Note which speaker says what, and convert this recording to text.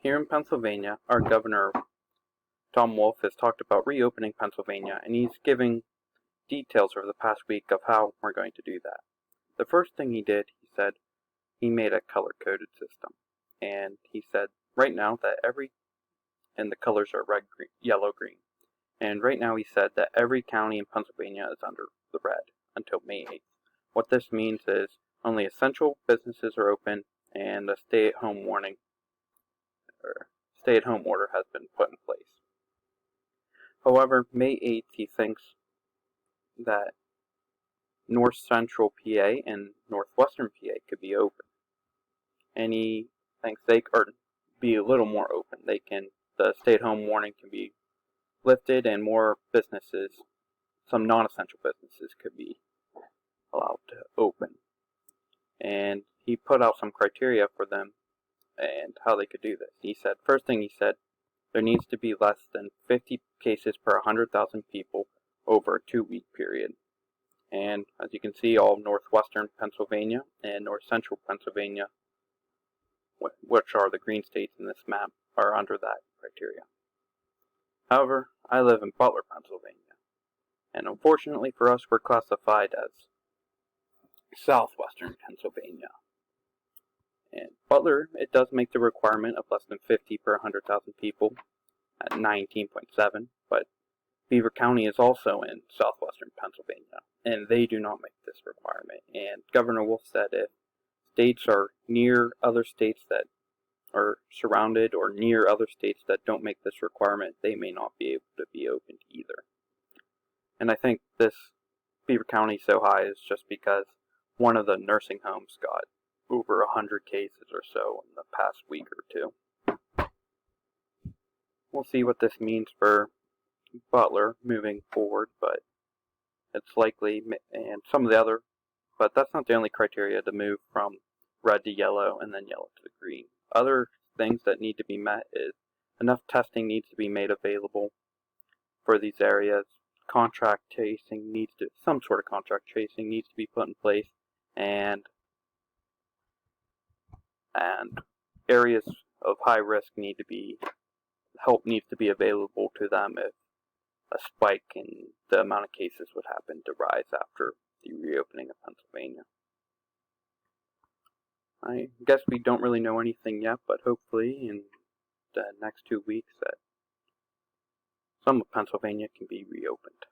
Speaker 1: Here in Pennsylvania, our governor, Tom Wolf, has talked about reopening Pennsylvania, and he's giving details over the past week of how we're going to do that. The first thing he did, he said, he made a color-coded system. And he said right now that and the colors are red, green, yellow, green. And right now he said that every county in Pennsylvania is under the red until May 8th. What this means is only essential businesses are open and a stay-at-home order has been put in place. However, May 8th he thinks that north central PA and northwestern PA could be open. And he thinks they could be a little more open. The stay-at-home warning can be lifted and more businesses, some non-essential businesses, could be allowed to open. And he put out some criteria for them and how they could do this. First thing he said, there needs to be less than 50 cases per 100,000 people over a 2-week period. And as you can see, all northwestern Pennsylvania and north central Pennsylvania, which are the green states in this map, are under that criteria. However, I live in Butler, Pennsylvania, and unfortunately for us, we're classified as southwestern Pennsylvania. And Butler, it does make the requirement of less than 50 per 100,000 people at 19.7, but Beaver County is also in southwestern Pennsylvania, and they do not make this requirement. And Governor Wolf said if states are near other states that are surrounded or near other states that don't make this requirement, they may not be able to be opened either. And I think this Beaver County so high is just because one of the nursing homes got over 100 cases or so in the past week or two. We'll see what this means for Butler moving forward, but it's likely, and some of the other, but that's not the only criteria to move from red to yellow and then yellow to the green. Other things that need to be met is enough testing needs to be made available for these areas. Some sort of contract tracing needs to be put in place, and areas of high risk help needs to be available to them if a spike in the amount of cases would happen to rise after the reopening of Pennsylvania. I guess we don't really know anything yet, but hopefully in the next 2 weeks that some of Pennsylvania can be reopened.